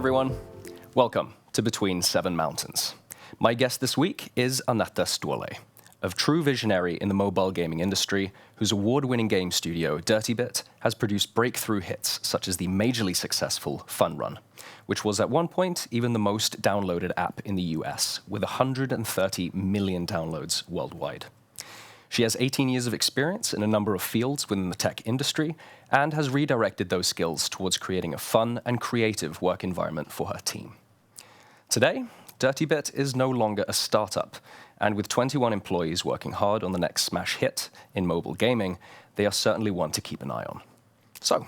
everyone. Welcome to Between Seven Mountains. My guest this week is Anette Ståløy, a true visionary in the mobile gaming industry whose award-winning game studio, Dirtybit, has produced breakthrough hits such as the majorly successful FunRun, which was at one point even the most downloaded app in the US, with 130 million downloads worldwide. She has 18 years of experience in a number of fields within the tech industry and has redirected those skills towards creating a fun and creative work environment for her team. Today, Dirtybit is no longer a startup, and with 21 employees working hard on the next smash hit in mobile gaming, they are certainly one to keep an eye on. So,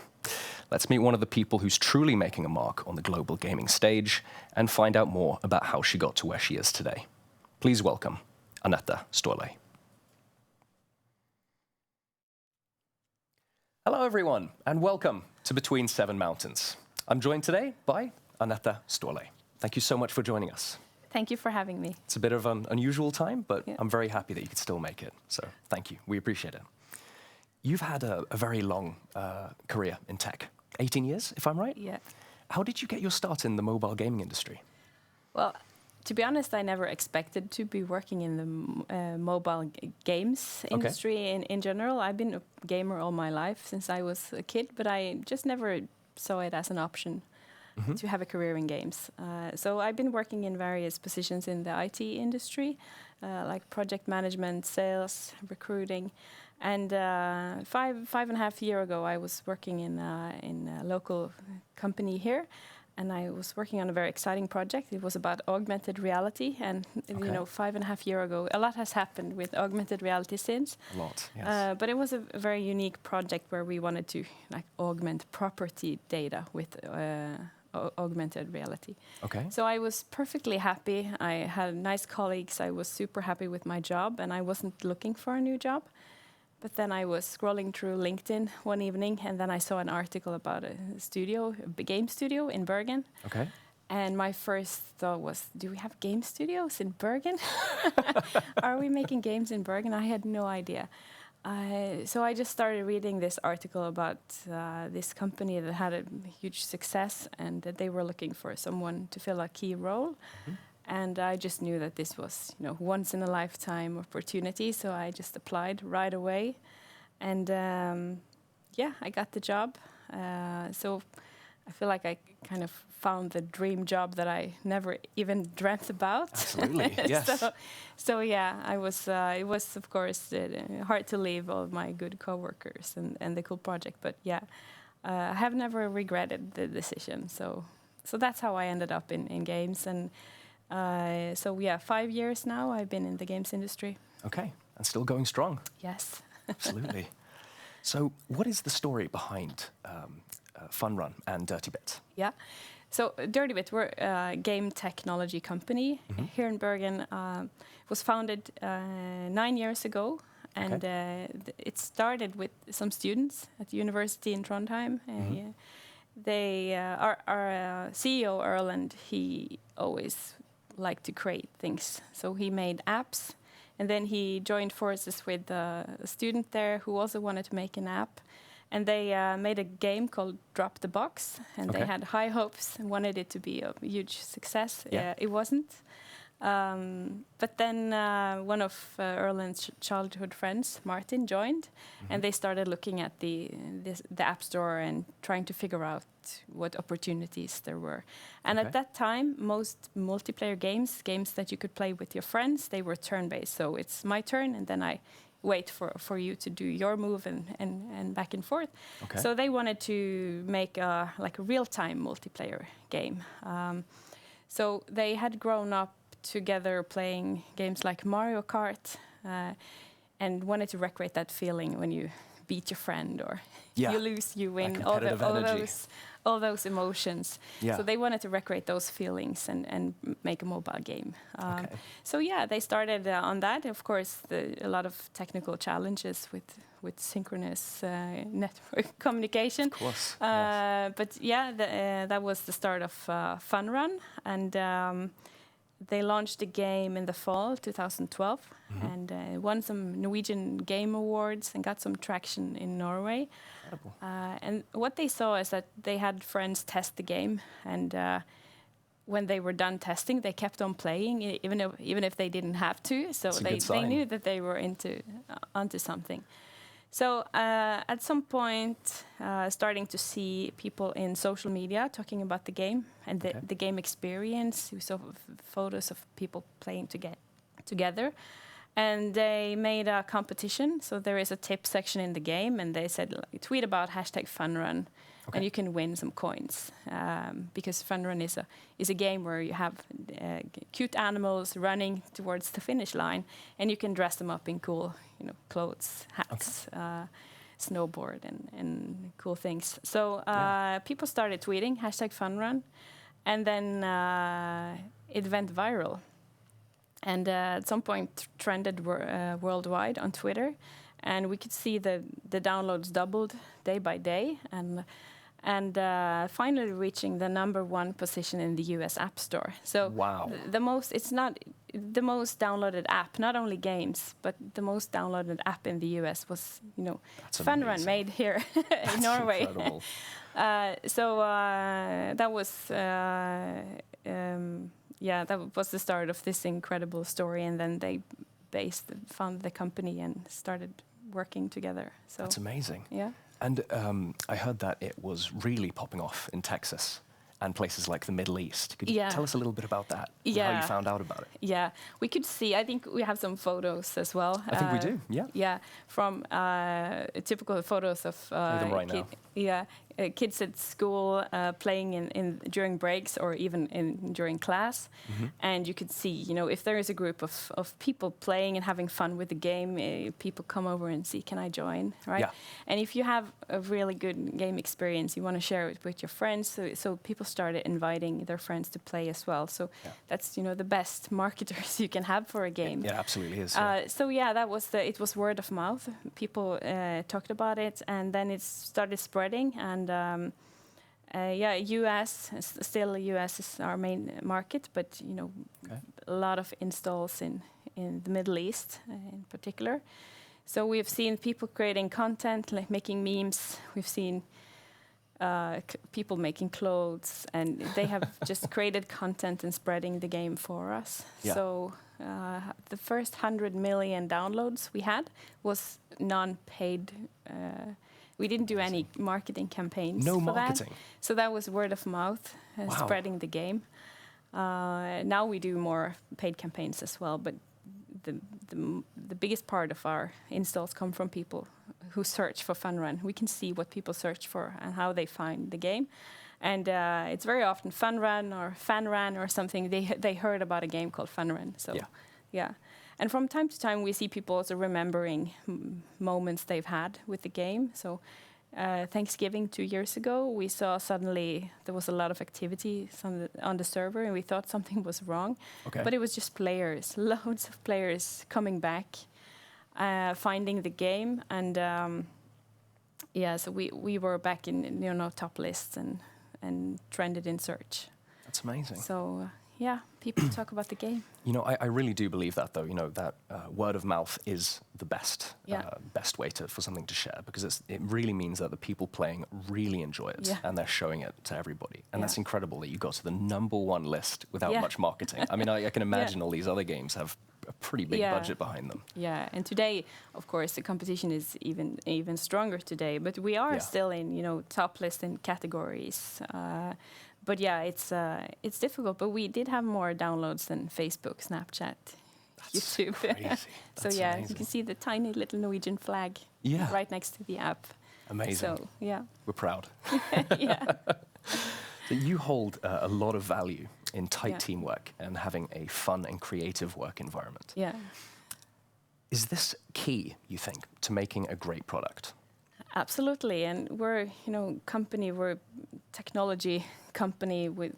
let's meet one of the people who's truly making a mark on the global gaming stage and find out more about how she got to where she is today. Please welcome Anette Ståløy. Hello, everyone, and welcome to Between Seven Mountains. I'm joined today by Anette Ståløy. Thank you so much for joining us. Thank you for having me. It's a bit of an unusual time, but yeah. I'm very happy that you could still make it. So thank you. We appreciate it. You've had a very long career in tech, 18 years, if I'm right? Yeah. How did you get your start in the mobile gaming industry? Well, to be honest, I never expected to be working in the mobile games industry in general. I've been a gamer all my life since I was a kid, but I just never saw it as an option to have a career in games. So I've been working in various positions in the IT industry, like project management, sales, recruiting. And five and a half years ago, I was working in a local company here. And I was working on a very exciting project. It was about augmented reality. And, you know, 5.5 years ago, a lot has happened with augmented reality since. A lot, yes. But it was a very unique project where we wanted to augment property data with augmented reality. Okay. So I was perfectly happy. I had nice colleagues. I was super happy with my job. And I wasn't looking for a new job. But then I was scrolling through LinkedIn one evening, and then I saw an article about a game studio in Bergen. Okay. And my first thought was, do we have game studios in Bergen? Are we making games in Bergen? I had no idea. So I just started reading this article about this company that had a huge success and that they were looking for someone to fill a key role. And I just knew that this was, you know, once in a lifetime opportunity. So I just applied right away. And yeah, I got the job. So I feel like I kind of found the dream job that I never even dreamt about. Absolutely, yes. So yeah, it was of course hard to leave all of my good coworkers and the cool project. But yeah, I have never regretted the decision. So that's how I ended up in games. And so yeah, 5 years now I've been in the games industry. Okay, and still going strong. Yes. Absolutely. So what is the story behind FunRun and Dirtybit? Yeah, so Dirtybit, we're a game technology company here in Bergen. It was founded 9 years ago, and it started with some students at the university in Trondheim. Our CEO, Erland, he always liked to create things. So he made apps, and then he joined forces with a student there who also wanted to make an app. And they made a game called Drop the Box, and they had high hopes and wanted it to be a huge success. Yeah. It wasn't. But then one of Erland's childhood friends, Martin, joined, and they started looking at the App Store and trying to figure out what opportunities there were. And at that time, most multiplayer games that you could play with your friends, they were turn-based. So it's my turn, and then I wait for you to do your move and back and forth. Okay. So they wanted to make a real-time multiplayer game. So they had grown up together playing games like Mario Kart and wanted to recreate that feeling when you beat your friend or you lose, you win, all those emotions. Yeah. So they wanted to recreate those feelings and make a mobile game. So yeah, they started on that. Of course, a lot of technical challenges with synchronous network communication. Of course. But yeah, that was the start of FunRun, and they launched the game in the fall 2012 and won some Norwegian Game Awards and got some traction in Norway. And what they saw is that they had friends test the game, and when they were done testing, they kept on playing, even if they didn't have to. So they knew that they were onto something. So at some point, starting to see people in social media talking about the game and the game experience. We saw photos of people playing together. And they made a competition. So there is a tip section in the game, and they said, tweet about #FunRun, and you can win some coins. Because FunRun is a game where you have cute animals running towards the finish line, and you can dress them up in cool, clothes, hats, snowboard, and cool things. So people started tweeting #FunRun, and then it went viral. And at some point trended worldwide on Twitter, and we could see the downloads doubled day by day, and finally reaching the #1 position in the US App Store. So it's not the most downloaded app, not only games, but the most downloaded app in the US was FunRun, made here in Norway. So that was. That was the start of this incredible story, and then they founded the company and started working together. So that's amazing. Yeah. And I heard that it was really popping off in Texas and places like the Middle East. Could you tell us a little bit about that? How you found out about it? Yeah, we could see. I think we have some photos as well. I think we do. Yeah. Yeah, from typical photos of them right now. Kids at school playing during breaks or even during class. And you could see, if there is a group of people playing and having fun with the game, people come over and see, can I join, right? Yeah. And if you have a really good game experience, you want to share it with your friends. So people started inviting their friends to play as well. So that's, the best marketers you can have for a game. Yeah, absolutely is. That was it was word of mouth. People talked about it, and then it started spreading. And US is our main market, but a lot of installs in the Middle East in particular. So we've seen people creating content, like making memes. We've seen people making clothes, and they have just created content and spreading the game for us. Yeah. So the first 100 million downloads we had was non-paid. We didn't do any marketing campaigns. No marketing. That. So that was word of mouth, spreading the game. Now we do more paid campaigns as well, but the biggest part of our installs come from people who search for FunRun. We can see what people search for and how they find the game. And it's very often FunRun or FanRun or something. They heard about a game called FunRun. So, yeah. And from time to time, we see people also remembering moments they've had with the game. So Thanksgiving 2 years ago, we saw suddenly there was a lot of activity on the server, and we thought something was wrong. Okay. But it was just players, loads of players coming back, finding the game. And so we were back in top lists and trended in search. That's amazing. So people talk about the game. I really do believe that, though. That word of mouth is the best way for something to share, because it really means that the people playing really enjoy it and they're showing it to everybody. And that's incredible that you got to the #1 list without much marketing. I mean, I can imagine all these other games have a pretty big budget behind them. Yeah, and today, of course, the competition is even stronger today. But we are still in top list in categories. But it's difficult. But we did have more downloads than Facebook, Snapchat, YouTube. Crazy. So amazing. You can see the tiny little Norwegian flag right next to the app. Amazing. So we're proud. So you hold a lot of value in tight teamwork and having a fun and creative work environment. Yeah. Is this key, you think, to making a great product? Absolutely, and we're we're a technology company with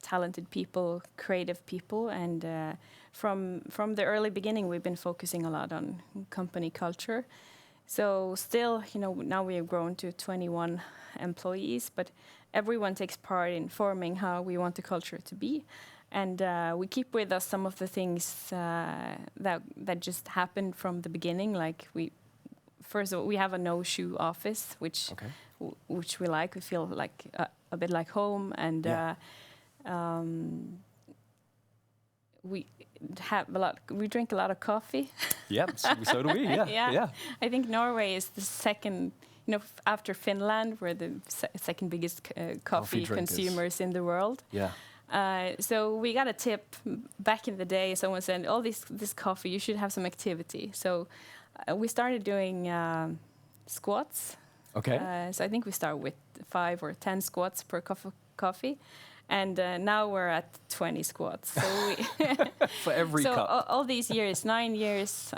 talented people, creative people, and from the early beginning we've been focusing a lot on company culture. So still, now we have grown to 21 employees, but everyone takes part in forming how we want the culture to be, and we keep with us some of the things that just happened from the beginning, like First of all, we have a no-shoe office, which we like. We feel like a bit like home, and We drink a lot of coffee. Yeah, so do we. Yeah, yeah. I think Norway is the second, after Finland, we're the second biggest coffee consumers in the world. Yeah. So we got a tip back in the day. Someone said, this coffee, you should have some activity. So we started doing squats. Okay. So I think we start with 5 or 10 squats per cup of coffee. And now we're at 20 squats. So for every cup. So all these years, 9 years,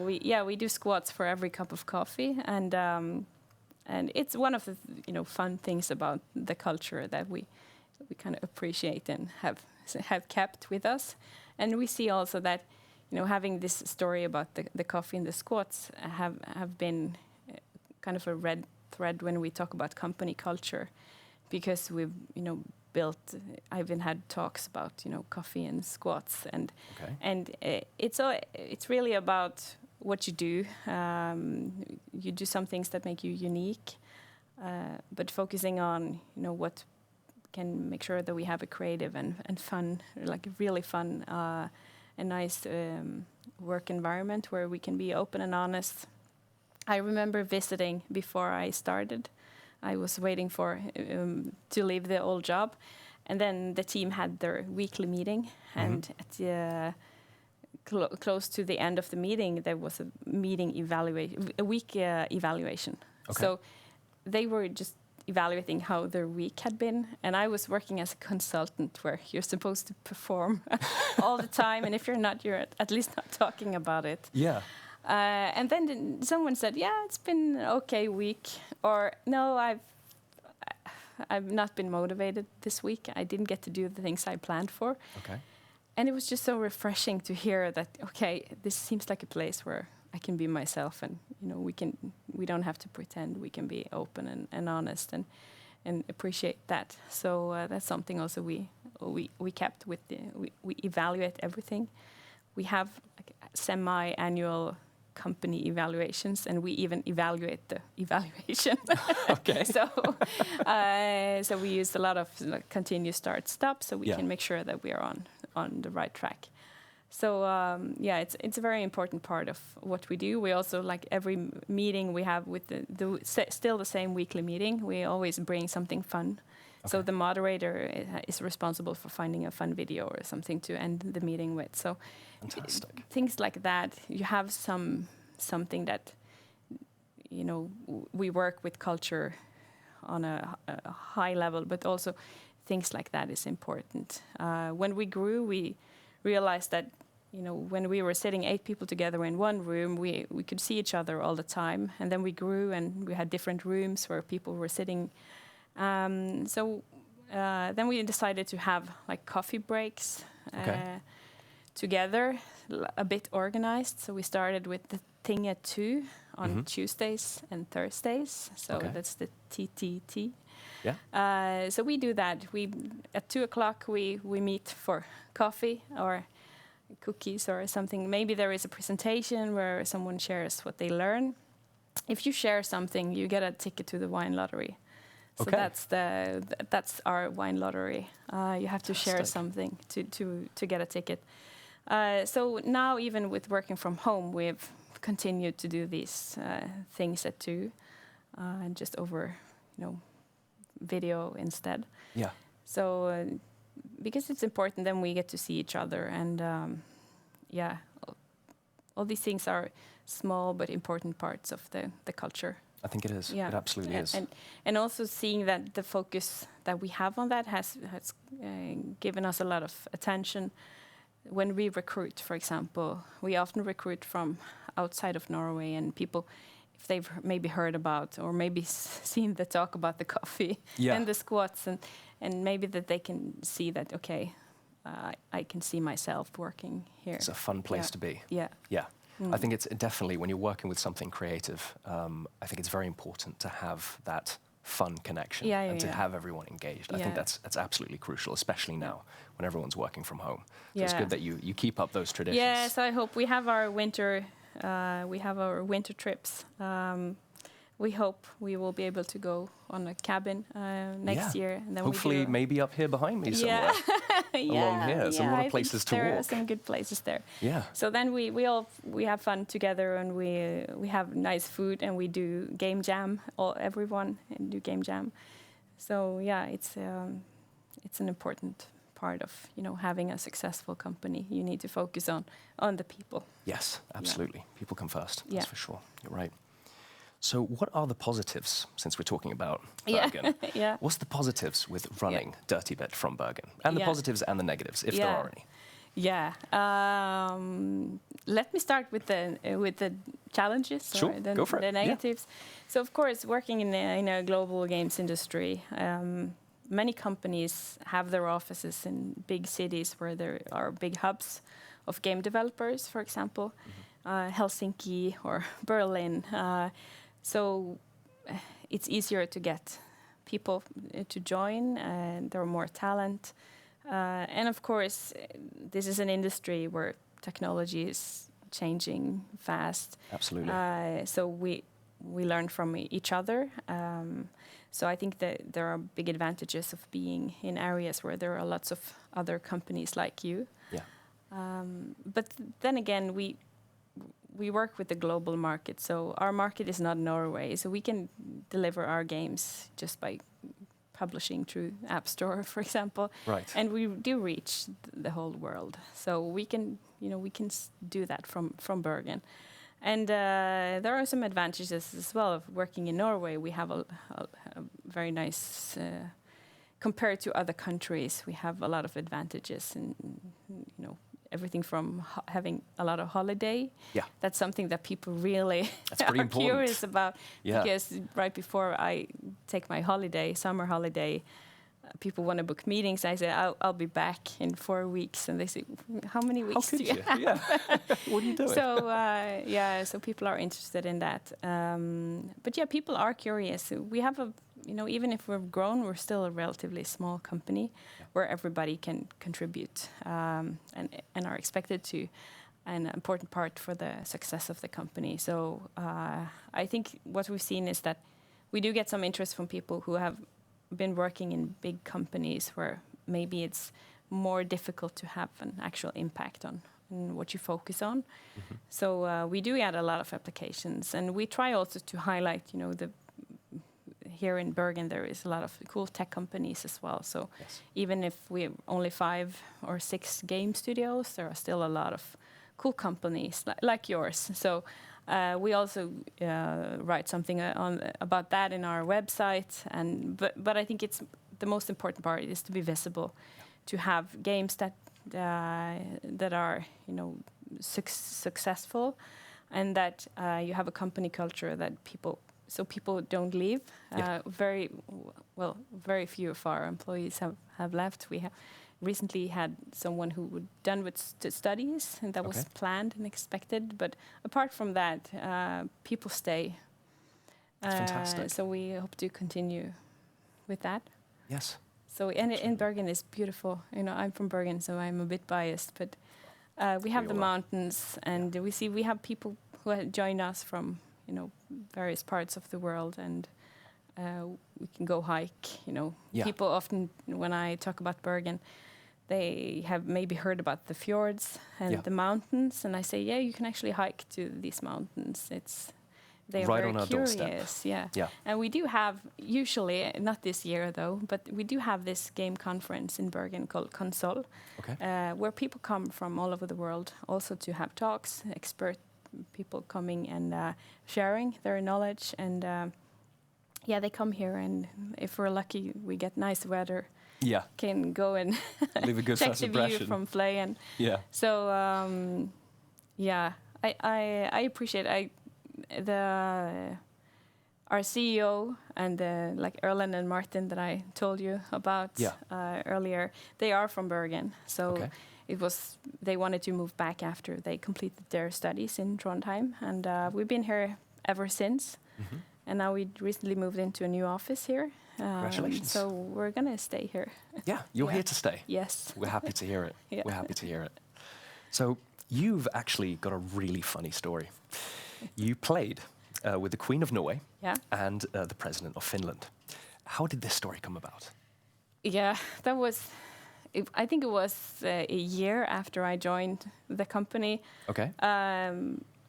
we do squats for every cup of coffee. And it's one of the fun things about the culture that we kind of appreciate and have kept with us. And we see also that having this story about the coffee and the squats have been kind of a red thread when we talk about company culture, because we've I've even had talks about coffee and squats, and it's really about what you do. You do some things that make you unique, but focusing on what can make sure that we have a creative and fun, like really fun and nice work environment where we can be open and honest. I remember visiting before I started. I was waiting for to leave the old job, and then the team had their weekly meeting, and at the close to the end of the meeting, there was a week evaluation. Okay. So they were just evaluating how their week had been, and I was working as a consultant where you're supposed to perform all the time, and if you're not, you're at least not talking about it. Yeah. And then someone said, "Yeah, it's been an okay week," or "No, I've not been motivated this week. I didn't get to do the things I planned for." Okay. And it was just so refreshing to hear that. Okay, this seems like a place where I can be myself, and we don't have to pretend. We can be open and honest, and appreciate that. So that's something also we kept with we evaluate everything. We have like semi-annual company evaluations, and we even evaluate the evaluation. Okay. So we use a lot of continuous start-stop, so we can make sure that we are on the right track. So it's a very important part of what we do. We also, like every meeting we have with still the same weekly meeting, we always bring something fun. Okay. So the moderator is responsible for finding a fun video or something to end the meeting with. So fantastic. Things like that. You have something that we work with culture on a high level, but also things like that is important. When we grew, we realized that when we were sitting 8 people together in one room, we could see each other all the time, and then we grew and we had different rooms where people were sitting. Then we decided to have like coffee breaks together, a bit organized. So we started with the thing at 2 on Tuesdays and Thursdays. So that's the TTT. Yeah. So we do that. At 2:00 we meet for coffee or cookies or something. Maybe there is a presentation where someone shares what they learn. If you share something, you get a ticket to the wine lottery. So that's our wine lottery. You have to share something to get a ticket. So now, even with working from home, we've continued to do these things at 2, and just over, video instead. Yeah. So because it's important, then we get to see each other, and all these things are small but important parts of the culture. I think it is. Yeah. It absolutely is. And also seeing that the focus that we have on that has given us a lot of attention. When we recruit, for example, we often recruit from outside of Norway, and people, if they've maybe heard about or maybe seen the talk about the coffee and the squats, and maybe that they can see that, okay, I can see myself working here. It's a fun place to be. Yeah. Yeah. I think it's definitely, when you're working with something creative, I think it's very important to have that fun connection and to have everyone engaged. I think that's absolutely crucial, especially now when everyone's working from home. So it's good that you keep up those traditions. Yes, I hope we have our winter trips. we hope we will be able to go on a cabin next year. And then hopefully maybe up here behind me somewhere. Along here. There's a lot of places to walk. There are some good places there. Yeah. So then we have fun together, and we have nice food, and we do game jam. Everyone do game jam. So yeah, it's an important part of having a successful company. You need to focus on the people. Yes, absolutely. Yeah. People come first. That's for sure. You're right. So what are the positives, since we're talking about Bergen? What's the positives with running Dirtybit from Bergen? And the positives and the negatives, if there are any. Yeah. Let me start with the challenges or go for it. The negatives. Yeah. So of course, working in a global games industry, many companies have their offices in big cities where there are big hubs of game developers, for example, Helsinki or Berlin. So it's easier to get people to join, and there are more talent. And of course, this is an industry where technology is changing fast. Absolutely. So we learn from each other. So I think that there are big advantages of being in areas where there are lots of other companies like you. Yeah. But then again, we work with the global market, so our market is not Norway, so we can deliver our games just by publishing through App Store, for example. Right. And we do reach the whole world, so we can do that from Bergen. And there are some advantages as well of working in Norway. We have a very nice, compared to other countries, we have a lot of advantages in, everything from having a lot of holiday. Yeah. That's something that people really are curious about. Yeah. Because right before I take my summer holiday, people want to book meetings. I say, I'll be back in 4 weeks. And they say, how many weeks do you have? Yeah. What are you doing? So, so people are interested in that. But yeah, people are curious. We have even if we've grown, we're still a relatively small company where everybody can contribute and are expected to, an important part for the success of the company. So I think what we've seen is that we do get some interest from people who have been working in big companies where maybe it's more difficult to have an actual impact on what you focus on. Mm-hmm. So we do get a lot of applications, and we try also to highlight, here in Bergen there is a lot of cool tech companies as well. So even if we have only 5 or 6 game studios, there are still a lot of cool companies like yours. So we also write something about that in our website. But I think it's the most important part is to be visible, to have games that are successful, and that you have a company culture that people don't leave. Very few of our employees have left. We have recently had someone who was done with studies, and that was planned and expected. But apart from that, people stay. That's fantastic. So we hope to continue with that. Yes. So in Bergen is beautiful. I'm from Bergen, so I'm a bit biased. But we have the mountains, and we have people who join us from various parts of the world, and we can go hike. People often, when I talk about Bergen, they have maybe heard about the fjords and the mountains, and I say, you can actually hike to these mountains. They're right very on our curious. Yeah. And we do have, usually, not this year though, but we do have this game conference in Bergen called Console, where people come from all over the world also to have talks, expert people coming and sharing their knowledge. And they come here, and if we're lucky, we get nice weather. Yeah. Can go and leave a good check first the impression view from Flay. So I appreciate our CEO and Erland and Martin that I told you about earlier. They are from Bergen, so they wanted to move back after they completed their studies in Trondheim, and we've been here ever since. Mm-hmm. And now we recently moved into a new office here. Congratulations. So we're going to stay here. Yeah, you're here to stay. Yes. We're happy to hear it. We're happy to hear it. So you've actually got a really funny story. You played with the Queen of Norway and the President of Finland. How did this story come about? Yeah, that was, I think it was a year after I joined the company. Okay.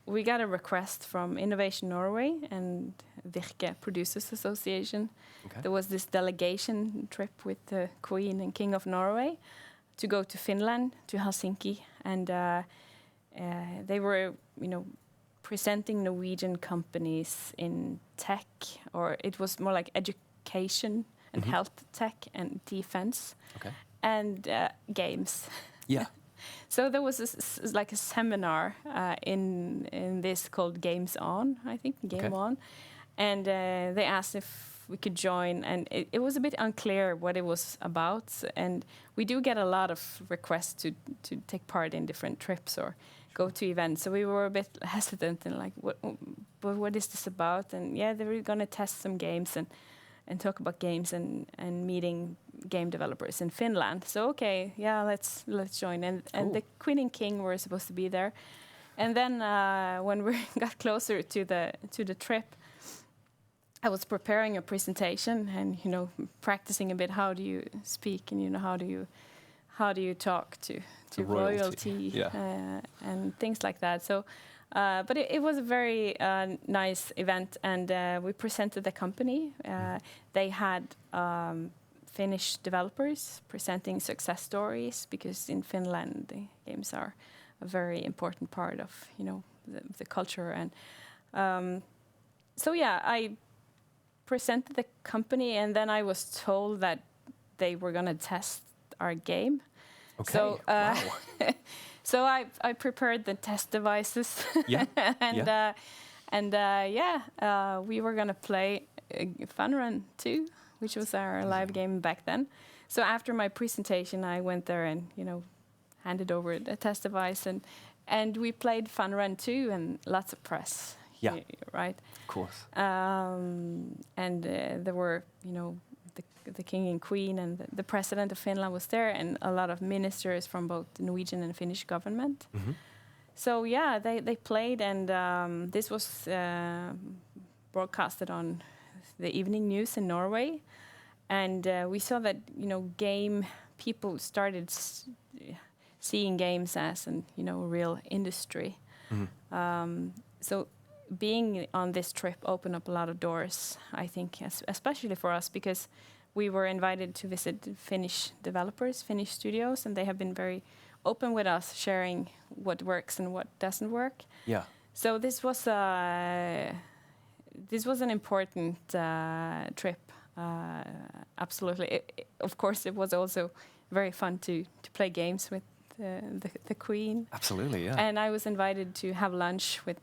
We got a request from Innovation Norway and Virke Producers Association. Okay. There was this delegation trip with the Queen and King of Norway to go to Finland, to Helsinki, and they were, presenting Norwegian companies in tech, or it was more like education and health tech and defense, and games. Yeah. So there was like a seminar in this called Games On, I think, Game On, and they asked if we could join, and it was a bit unclear what it was about, and we do get a lot of requests to take part in different trips or go to events, so we were a bit hesitant and like, what is this about? And yeah, they were going to test some games and talk about games and meeting game developers in Finland. So okay, yeah, let's join. And the Queen and King were supposed to be there. And then when we got closer to the trip, I was preparing a presentation and practicing a bit. How do you speak, and how do you talk to royalty and things like that. So. But it was a very nice event, and we presented the company. They had Finnish developers presenting success stories, because in Finland the games are a very important part of the culture. And so yeah, I presented the company, and then I was told that they were going to test our game. Okay. So, wow. So I prepared the test devices. Yeah. We were gonna play FunRun 2, which was our live game back then. So after my presentation, I went there and handed over the test device, and we played FunRun 2, and lots of press. Yeah. Right. Of course. And there were the King and Queen, and the President of Finland was there, and a lot of ministers from both the Norwegian and Finnish government. So yeah, they played, and this was broadcasted on the evening news in Norway, and we saw that game people started seeing games as a real industry. So being on this trip opened up a lot of doors, I think, especially for us, because we were invited to visit Finnish developers, Finnish studios, and they have been very open with us, sharing what works and what doesn't work. Yeah. So this was an important trip. Absolutely. Of course, it was also very fun to play games with the Queen. Absolutely, yeah. And I was invited to have lunch with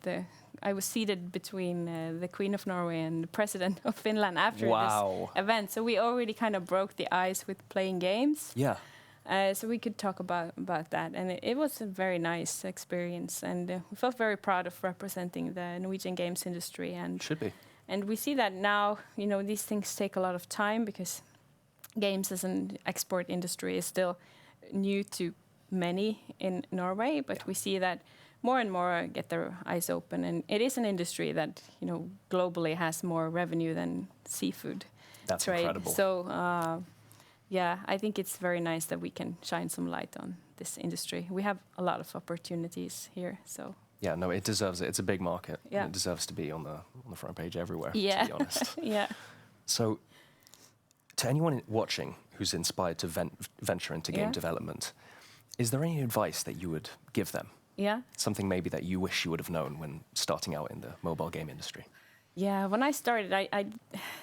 I was seated between the Queen of Norway and the President of Finland after this event. So we already kind of broke the ice with playing games. Yeah. So we could talk about that. And it was a very nice experience. And we felt very proud of representing the Norwegian games industry. And should be. And we see that now, these things take a lot of time, because games as an export industry is still new to many in Norway. But we see that more and more get their eyes open, and it is an industry that globally has more revenue than seafood trade. Incredible. So I think it's very nice that we can shine some light on this industry. We have a lot of opportunities here. So yeah, no, it deserves it. It's a big market. Yeah. It deserves to be on the front page everywhere. Yeah. To be honest. Yeah. So, to anyone watching who's inspired to venture into game development, is there any advice that you would give them? Yeah. Something maybe that you wish you would have known when starting out in the mobile game industry? Yeah, when I started,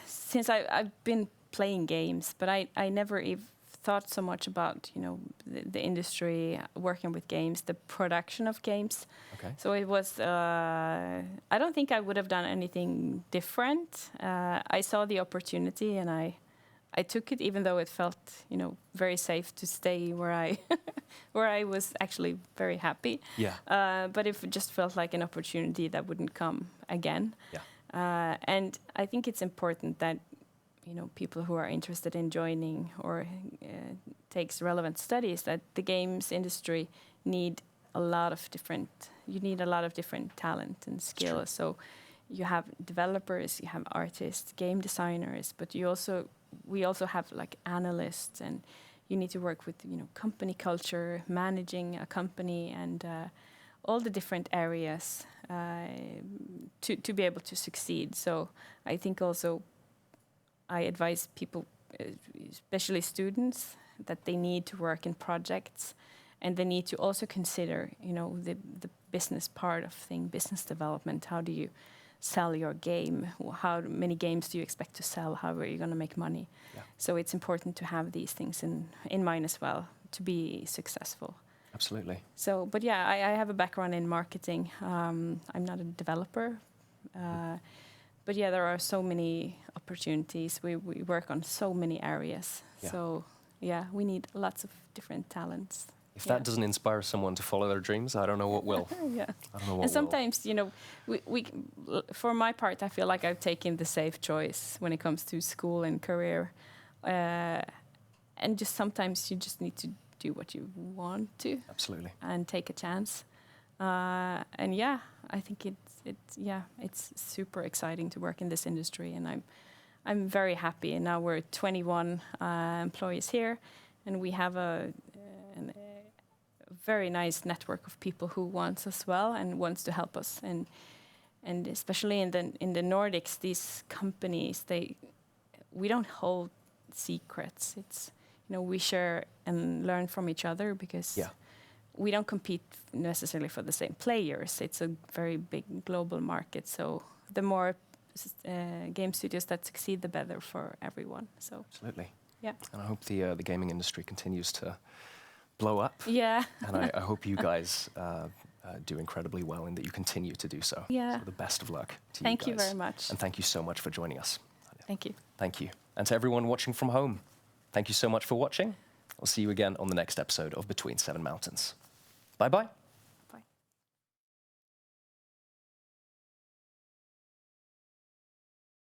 since I've been playing games, but I never thought so much about the industry, working with games, the production of games. Okay. So it was. I don't think I would have done anything different. I saw the opportunity, and I took it, even though it felt very safe to stay where I was actually very happy. Yeah. But it just felt like an opportunity that wouldn't come again. Yeah. And I think it's important that people who are interested in joining or takes relevant studies, that the games industry need a lot of different talent and skills. So you have developers, you have artists, game designers, but we also have like analysts, and you need to work with company culture, managing a company, and all the different areas to be able to succeed. So I think also I advise people, especially students, that they need to work in projects, and they need to also consider, the business part of thing, business development. How do you sell your game? How many games do you expect to sell? How are you going to make money? Yeah. So it's important to have these things in mind as well to be successful. Absolutely. So, but yeah, I have a background in marketing. I'm not a developer. But yeah, there are so many opportunities. We work on so many areas. Yeah. So yeah, we need lots of different talents. If that doesn't inspire someone to follow their dreams, I don't know what will. Yeah. I don't know what and sometimes, we for my part, I feel like I've taken the safe choice when it comes to school and career. And just sometimes you just need to do what you want to. Absolutely. And take a chance. And yeah, I think it's super exciting to work in this industry, and I'm very happy. And now we're 21 employees here, and we have a very nice network of people who wants us well and wants to help us. And especially in the Nordics, these companies, we don't hold secrets. It's we share and learn from each other, because we don't compete necessarily for the same players. It's a very big global market. So the more game studios that succeed, the better for everyone. So absolutely. Yeah. And I hope the gaming industry continues to blow up. Yeah. And I hope you guys do incredibly well, and that you continue to do so. Yeah. So the best of luck to you guys. Thank you very much. And thank you so much for joining us. Thank you. Thank you. And to everyone watching from home, thank you so much for watching. I'll see you again on the next episode of Between Seven Mountains. Bye-bye.